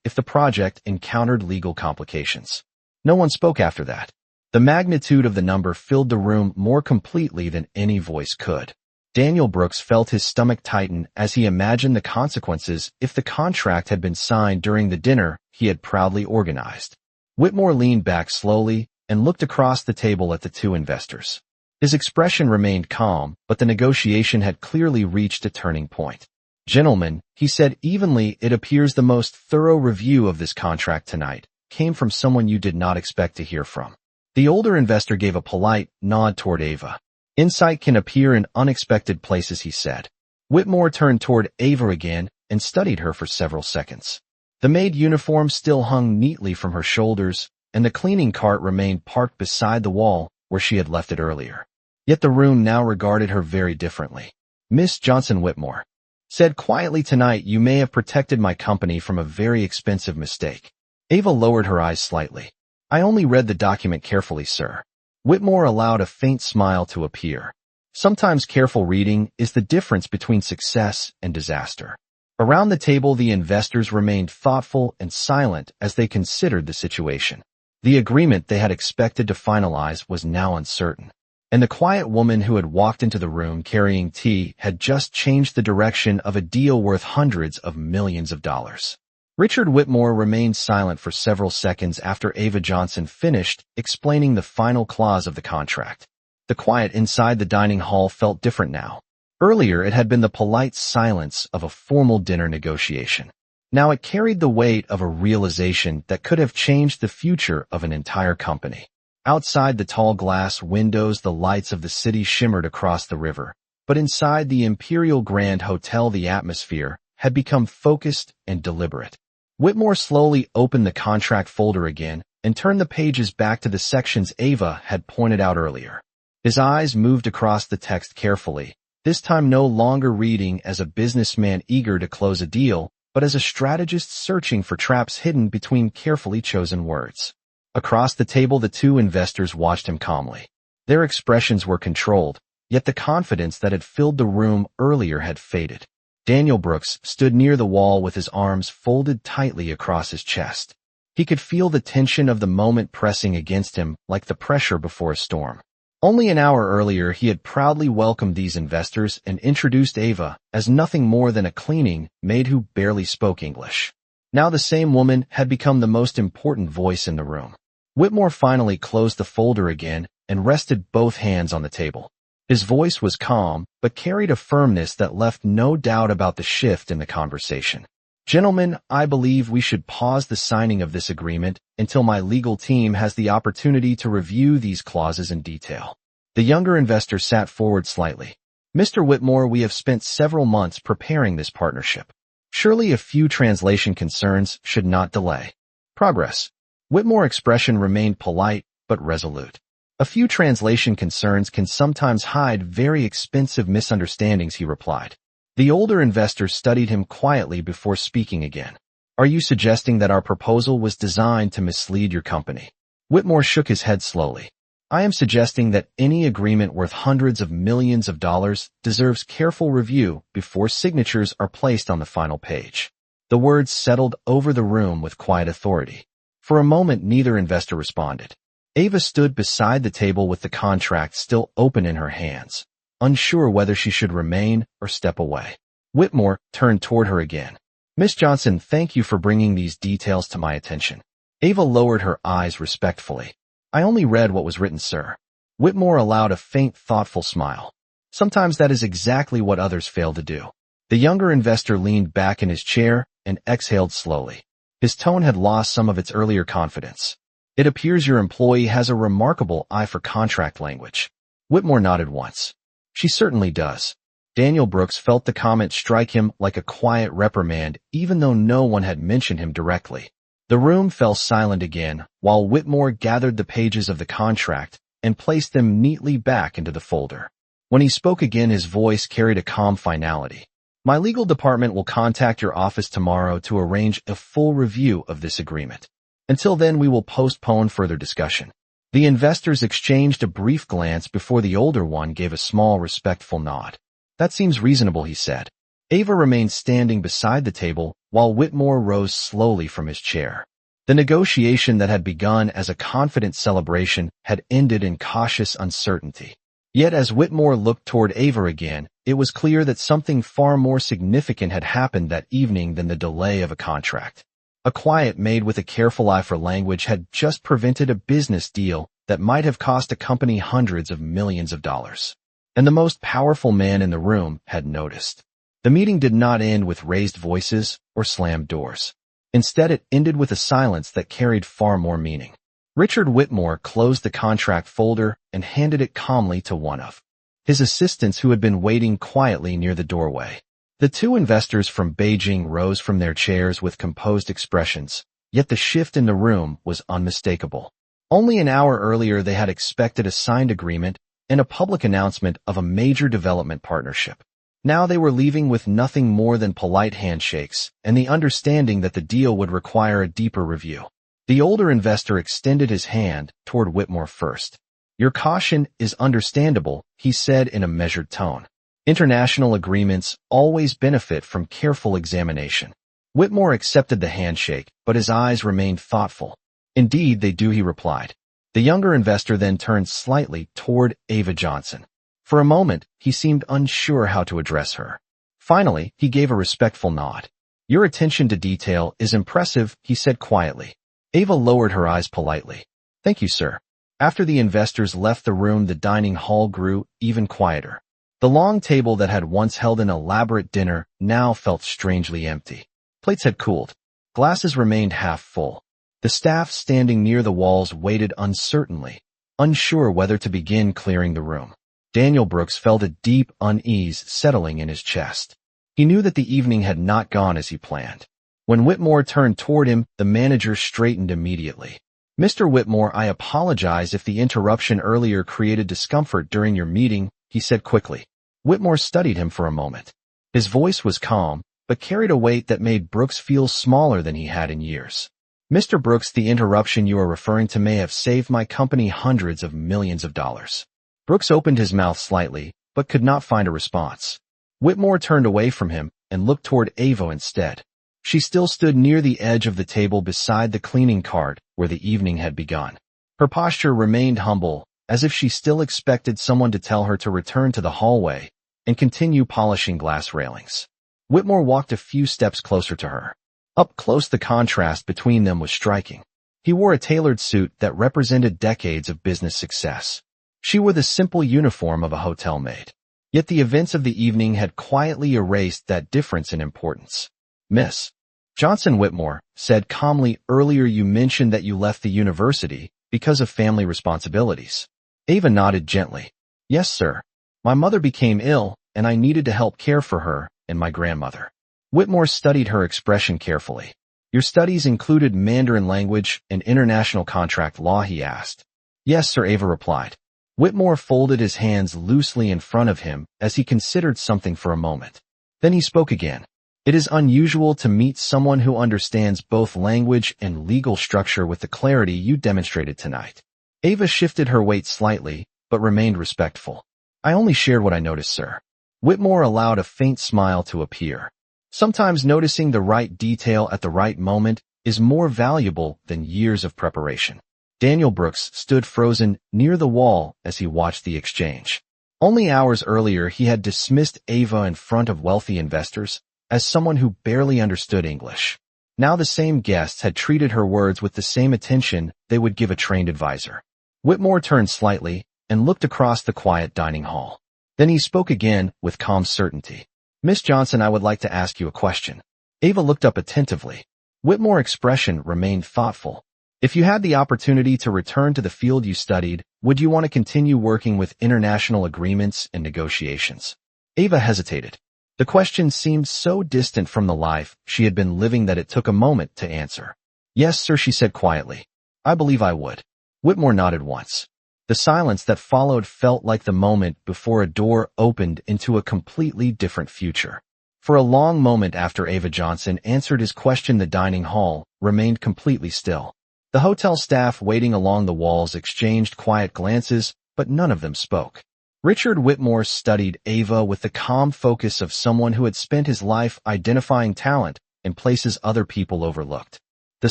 if the project encountered legal complications. No one spoke after that. The magnitude of the number filled the room more completely than any voice could. Daniel Brooks felt his stomach tighten as he imagined the consequences if the contract had been signed during the dinner he had proudly organized. Whitmore leaned back slowly and looked across the table at the two investors. His expression remained calm, but the negotiation had clearly reached a turning point. Gentlemen, he said evenly, it appears the most thorough review of this contract tonight came from someone you did not expect to hear from. The older investor gave a polite nod toward Ava. Insight can appear in unexpected places, he said. Whitmore turned toward Ava again and studied her for several seconds. The maid uniform still hung neatly from her shoulders, and the cleaning cart remained parked beside the wall where she had left it earlier. Yet the room now regarded her very differently. Miss Johnson, Whitmore said quietly, tonight you may have protected my company from a very expensive mistake. Ava lowered her eyes slightly. I only read the document carefully, sir. Whitmore allowed a faint smile to appear. Sometimes careful reading is the difference between success and disaster. Around the table, the investors remained thoughtful and silent as they considered the situation. The agreement they had expected to finalize was now uncertain, and the quiet woman who had walked into the room carrying tea had just changed the direction of a deal worth hundreds of millions of dollars. Richard Whitmore remained silent for several seconds after Ava Johnson finished explaining the final clause of the contract. The quiet inside the dining hall felt different now. Earlier, it had been the polite silence of a formal dinner negotiation. Now it carried the weight of a realization that could have changed the future of an entire company. Outside the tall glass windows, the lights of the city shimmered across the river, but inside the Imperial Grand Hotel, the atmosphere had become focused and deliberate. Whitmore slowly opened the contract folder again and turned the pages back to the sections Ava had pointed out earlier. His eyes moved across the text carefully, this time no longer reading as a businessman eager to close a deal, but as a strategist searching for traps hidden between carefully chosen words. Across the table, the two investors watched him calmly. Their expressions were controlled, yet the confidence that had filled the room earlier had faded. Daniel Brooks stood near the wall with his arms folded tightly across his chest. He could feel the tension of the moment pressing against him like the pressure before a storm. Only an hour earlier, he had proudly welcomed these investors and introduced Ava as nothing more than a cleaning maid who barely spoke English. Now the same woman had become the most important voice in the room. Whitmore finally closed the folder again and rested both hands on the table. His voice was calm, but carried a firmness that left no doubt about the shift in the conversation. Gentlemen, I believe we should pause the signing of this agreement until my legal team has the opportunity to review these clauses in detail. The younger investor sat forward slightly. Mr. Whitmore, we have spent several months preparing this partnership. Surely a few translation concerns should not delay. Progress. Whitmore's expression remained polite but resolute. A few translation concerns can sometimes hide very expensive misunderstandings, he replied. The older investor studied him quietly before speaking again. Are you suggesting that our proposal was designed to mislead your company? Whitmore shook his head slowly. I am suggesting that any agreement worth hundreds of millions of dollars deserves careful review before signatures are placed on the final page. The words settled over the room with quiet authority. For a moment, neither investor responded. Ava stood beside the table with the contract still open in her hands, unsure whether she should remain or step away. Whitmore turned toward her again. Miss Johnson, thank you for bringing these details to my attention. Ava lowered her eyes respectfully. I only read what was written, sir. Whitmore allowed a faint, thoughtful smile. Sometimes that is exactly what others fail to do. The younger investor leaned back in his chair and exhaled slowly. His tone had lost some of its earlier confidence. It appears your employee has a remarkable eye for contract language. Whitmore nodded once. She certainly does. Daniel Brooks felt the comment strike him like a quiet reprimand, even though no one had mentioned him directly. The room fell silent again, while Whitmore gathered the pages of the contract and placed them neatly back into the folder. When he spoke again, his voice carried a calm finality. My legal department will contact your office tomorrow to arrange a full review of this agreement. Until then, we will postpone further discussion. The investors exchanged a brief glance before the older one gave a small, respectful nod. That seems reasonable, he said. Ava remained standing beside the table, while Whitmore rose slowly from his chair. The negotiation that had begun as a confident celebration had ended in cautious uncertainty. Yet as Whitmore looked toward Ava again, it was clear that something far more significant had happened that evening than the delay of a contract. A quiet maid with a careful eye for language had just prevented a business deal that might have cost a company hundreds of millions of dollars. And the most powerful man in the room had noticed. The meeting did not end with raised voices or slammed doors. Instead, it ended with a silence that carried far more meaning. Richard Whitmore closed the contract folder and handed it calmly to one of his assistants who had been waiting quietly near the doorway. The two investors from Beijing rose from their chairs with composed expressions, yet the shift in the room was unmistakable. Only an hour earlier they had expected a signed agreement and a public announcement of a major development partnership. Now they were leaving with nothing more than polite handshakes and the understanding that the deal would require a deeper review. The older investor extended his hand toward Whitmore first. Your caution is understandable, he said in a measured tone. International agreements always benefit from careful examination. Whitmore accepted the handshake, but his eyes remained thoughtful. Indeed, they do, he replied. The younger investor then turned slightly toward Ava Johnson. For a moment, he seemed unsure how to address her. Finally, he gave a respectful nod. Your attention to detail is impressive, he said quietly. Ava lowered her eyes politely. Thank you, sir. After the investors left the room, the dining hall grew even quieter. The long table that had once held an elaborate dinner now felt strangely empty. Plates had cooled. Glasses remained half full. The staff standing near the walls waited uncertainly, unsure whether to begin clearing the room. Daniel Brooks felt a deep unease settling in his chest. He knew that the evening had not gone as he planned. When Whitmore turned toward him, the manager straightened immediately. Mr. Whitmore, I apologize if the interruption earlier created discomfort during your meeting, he said quickly. Whitmore studied him for a moment. His voice was calm, but carried a weight that made Brooks feel smaller than he had in years. Mr. Brooks, the interruption you are referring to may have saved my company hundreds of millions of dollars. Brooks opened his mouth slightly, but could not find a response. Whitmore turned away from him and looked toward Ava instead. She still stood near the edge of the table beside the cleaning cart where the evening had begun. Her posture remained humble, as if she still expected someone to tell her to return to the hallway and continue polishing glass railings. Whitmore walked a few steps closer to her. Up close, the contrast between them was striking. He wore a tailored suit that represented decades of business success. She wore the simple uniform of a hotel maid. Yet the events of the evening had quietly erased that difference in importance. Miss Johnson, Whitmore said calmly, earlier you mentioned that you left the university because of family responsibilities. Ava nodded gently. Yes, sir. My mother became ill, and I needed to help care for her and my grandmother. Whitmore studied her expression carefully. Your studies included Mandarin language and international contract law, he asked. Yes, sir, Ava replied. Whitmore folded his hands loosely in front of him as he considered something for a moment. Then he spoke again. It is unusual to meet someone who understands both language and legal structure with the clarity you demonstrated tonight. Ava shifted her weight slightly, but remained respectful. I only shared what I noticed, sir. Whitmore allowed a faint smile to appear. Sometimes noticing the right detail at the right moment is more valuable than years of preparation. Daniel Brooks stood frozen near the wall as he watched the exchange. Only hours earlier he had dismissed Ava in front of wealthy investors as someone who barely understood English. Now the same guests had treated her words with the same attention they would give a trained advisor. Whitmore turned slightly and looked across the quiet dining hall. Then he spoke again with calm certainty. Miss Johnson, I would like to ask you a question. Ava looked up attentively. Whitmore's expression remained thoughtful. If you had the opportunity to return to the field you studied, would you want to continue working with international agreements and negotiations? Ava hesitated. The question seemed so distant from the life she had been living that it took a moment to answer. Yes, sir, she said quietly. I believe I would. Whitmore nodded once. The silence that followed felt like the moment before a door opened into a completely different future. For a long moment after Ava Johnson answered his question, the dining hall remained completely still. The hotel staff waiting along the walls exchanged quiet glances, but none of them spoke. Richard Whitmore studied Ava with the calm focus of someone who had spent his life identifying talent in places other people overlooked. The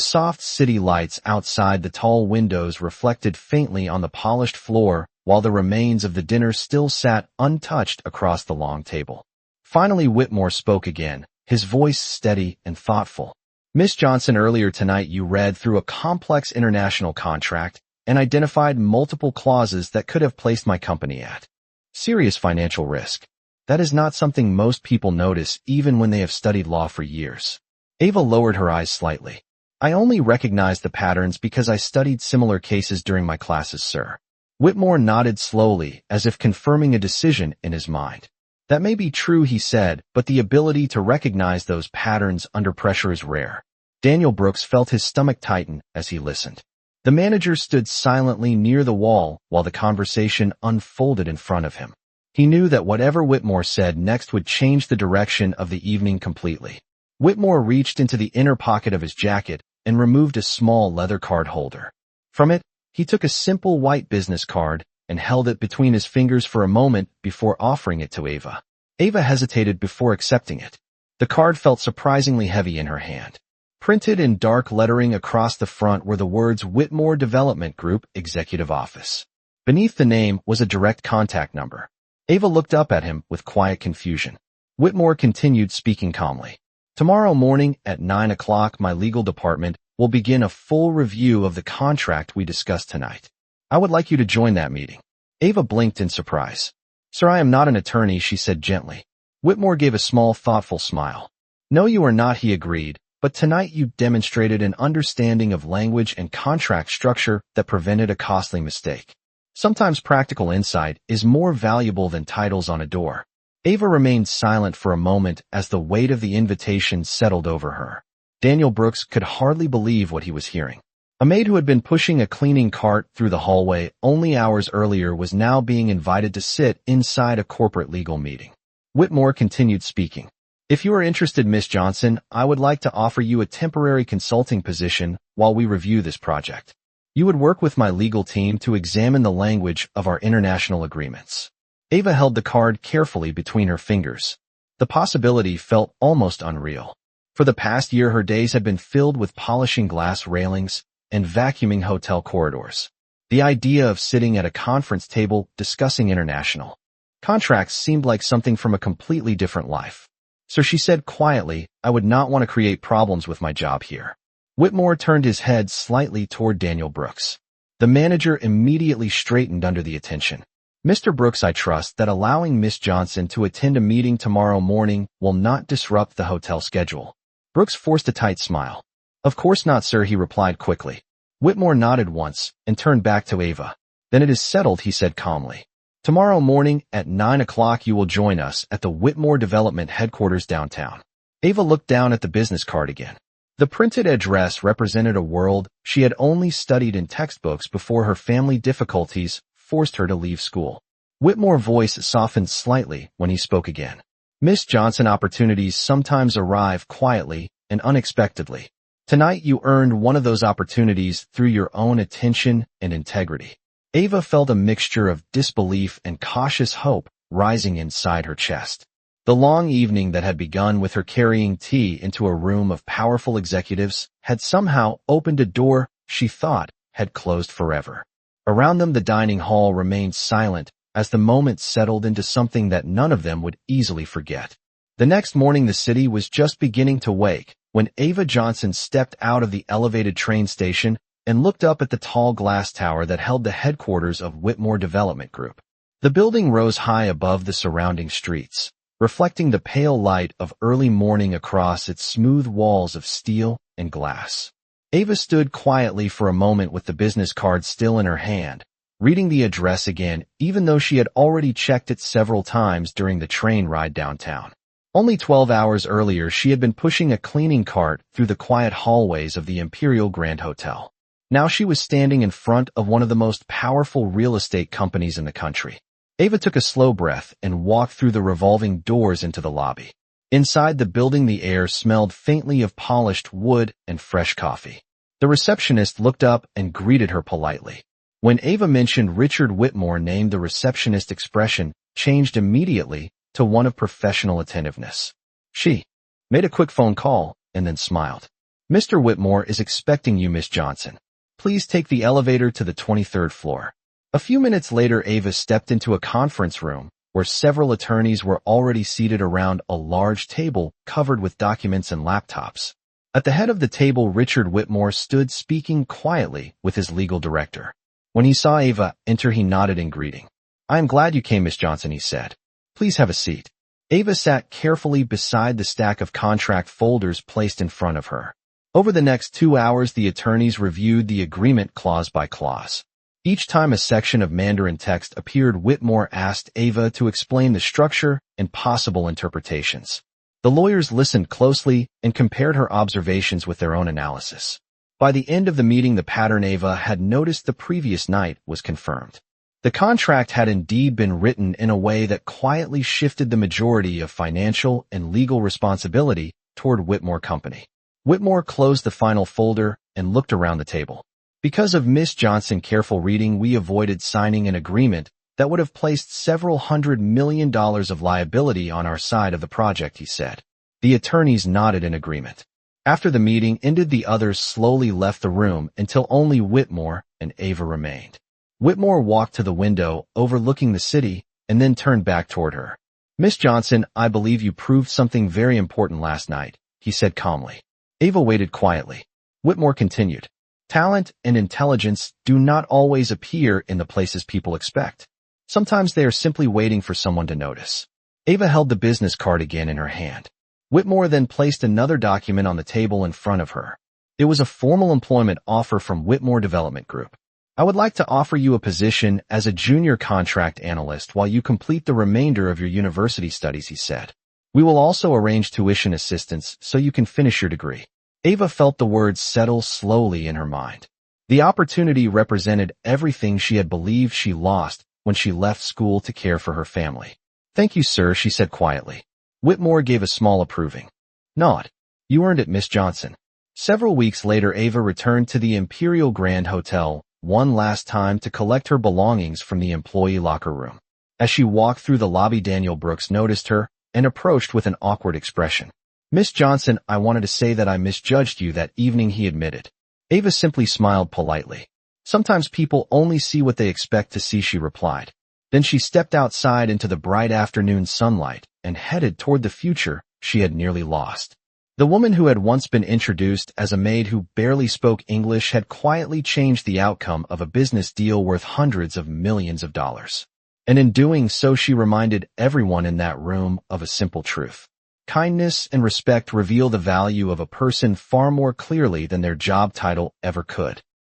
soft city lights outside the tall windows reflected faintly on the polished floor, while the remains of the dinner still sat untouched across the long table. Finally, Whitmore spoke again, his voice steady and thoughtful. Miss Johnson, earlier tonight you read through a complex international contract and identified multiple clauses that could have placed my company at serious financial risk. That is not something most people notice even when they have studied law for years. Ava lowered her eyes slightly. I only recognize the patterns because I studied similar cases during my classes, sir. Whitmore nodded slowly, as if confirming a decision in his mind. That may be true, he said, but the ability to recognize those patterns under pressure is rare. Daniel Brooks felt his stomach tighten as he listened. The manager stood silently near the wall while the conversation unfolded in front of him. He knew that whatever Whitmore said next would change the direction of the evening completely. Whitmore reached into the inner pocket of his jacket and removed a small leather card holder. From it, he took a simple white business card and held it between his fingers for a moment before offering it to Ava. Ava hesitated before accepting it. The card felt surprisingly heavy in her hand. Printed in dark lettering across the front were the words Whitmore Development Group Executive Office. Beneath the name was a direct contact number. Ava looked up at him with quiet confusion. Whitmore continued speaking calmly. Tomorrow morning at 9 o'clock, my legal department will begin a full review of the contract we discussed tonight. I would like you to join that meeting. Ava blinked in surprise. Sir, I am not an attorney, she said gently. Whitmore gave a small, thoughtful smile. No, you are not, he agreed. But tonight you demonstrated an understanding of language and contract structure that prevented a costly mistake. Sometimes practical insight is more valuable than titles on a door. Ava remained silent for a moment as the weight of the invitation settled over her. Daniel Brooks could hardly believe what he was hearing. A maid who had been pushing a cleaning cart through the hallway only hours earlier was now being invited to sit inside a corporate legal meeting. Whitmore continued speaking. If you are interested, Miss Johnson, I would like to offer you a temporary consulting position while we review this project. You would work with my legal team to examine the language of our international agreements. Ava held the card carefully between her fingers. The possibility felt almost unreal. For the past year, her days had been filled with polishing glass railings and vacuuming hotel corridors. The idea of sitting at a conference table discussing international contracts seemed like something from a completely different life. So she said quietly, I would not want to create problems with my job here. Whitmore turned his head slightly toward Daniel Brooks. The manager immediately straightened under the attention. Mr. Brooks, I trust that allowing Miss Johnson to attend a meeting tomorrow morning will not disrupt the hotel schedule. Brooks forced a tight smile. Of course not, sir, he replied quickly. Whitmore nodded once and turned back to Ava. Then it is settled, he said calmly. Tomorrow morning at 9 o'clock you will join us at the Whitmore Development headquarters downtown. Ava looked down at the business card again. The printed address represented a world she had only studied in textbooks before her family difficulties forced her to leave school. Whitmore's voice softened slightly when he spoke again. Miss Johnson, opportunities sometimes arrive quietly and unexpectedly. Tonight you earned one of those opportunities through your own attention and integrity. Ava felt a mixture of disbelief and cautious hope rising inside her chest. The long evening that had begun with her carrying tea into a room of powerful executives had somehow opened a door she thought had closed forever. Around them the dining hall remained silent as the moment settled into something that none of them would easily forget. The next morning the city was just beginning to wake when Ava Johnson stepped out of the elevated train station and looked up at the tall glass tower that held the headquarters of Whitmore Development Group. The building rose high above the surrounding streets, reflecting the pale light of early morning across its smooth walls of steel and glass. Ava stood quietly for a moment with the business card still in her hand, reading the address again even though she had already checked it several times during the train ride downtown. Only 12 hours earlier she had been pushing a cleaning cart through the quiet hallways of the Imperial Grand Hotel. Now she was standing in front of one of the most powerful real estate companies in the country. Ava took a slow breath and walked through the revolving doors into the lobby. Inside the building the air smelled faintly of polished wood and fresh coffee. The receptionist looked up and greeted her politely. When Ava mentioned Richard Whitmore's name, the receptionist's expression changed immediately to one of professional attentiveness. She made a quick phone call and then smiled. "Mr. Whitmore is expecting you, Miss Johnson. Please take the elevator to the 23rd floor." A few minutes later, Ava stepped into a conference room where several attorneys were already seated around a large table covered with documents and laptops. At the head of the table, Richard Whitmore stood speaking quietly with his legal director. When he saw Ava enter, he nodded in greeting. "I am glad you came, Miss Johnson," he said. "Please have a seat." Ava sat carefully beside the stack of contract folders placed in front of her. Over the next 2 hours, the attorneys reviewed the agreement clause by clause. Each time a section of Mandarin text appeared, Whitmore asked Ava to explain the structure and possible interpretations. The lawyers listened closely and compared her observations with their own analysis. By the end of the meeting, the pattern Ava had noticed the previous night was confirmed. The contract had indeed been written in a way that quietly shifted the majority of financial and legal responsibility toward Whitmore Company. Whitmore closed the final folder and looked around the table. "Because of Miss Johnson's careful reading, we avoided signing an agreement that would have placed several $100 million of liability on our side of the project," he said. The attorneys nodded in agreement. After the meeting ended, the others slowly left the room until only Whitmore and Ava remained. Whitmore walked to the window overlooking the city and then turned back toward her. "Miss Johnson, I believe you proved something very important last night," he said calmly. Ava waited quietly. Whitmore continued. "Talent and intelligence do not always appear in the places people expect. Sometimes they are simply waiting for someone to notice." Ava held the business card again in her hand. Whitmore then placed another document on the table in front of her. It was a formal employment offer from Whitmore Development Group. "I would like to offer you a position as a junior contract analyst while you complete the remainder of your university studies," he said. "We will also arrange tuition assistance so you can finish your degree." Ava felt the words settle slowly in her mind. The opportunity represented everything she had believed she lost when she left school to care for her family. "Thank you, sir," she said quietly. Whitmore gave a small approving nod. "You earned it, Miss Johnson." Several weeks later, Ava returned to the Imperial Grand Hotel one last time to collect her belongings from the employee locker room. As she walked through the lobby, Daniel Brooks noticed her and approached with an awkward expression. "Miss Johnson, I wanted to say that I misjudged you that evening," he admitted. Ava simply smiled politely. "Sometimes people only see what they expect to see," she replied. Then she stepped outside into the bright afternoon sunlight and headed toward the future she had nearly lost. The woman who had once been introduced as a maid who barely spoke English had quietly changed the outcome of a business deal worth hundreds of millions of dollars. And in doing so, she reminded everyone in that room of a simple truth. Kindness and respect reveal the value of a person far more clearly than their job title ever could.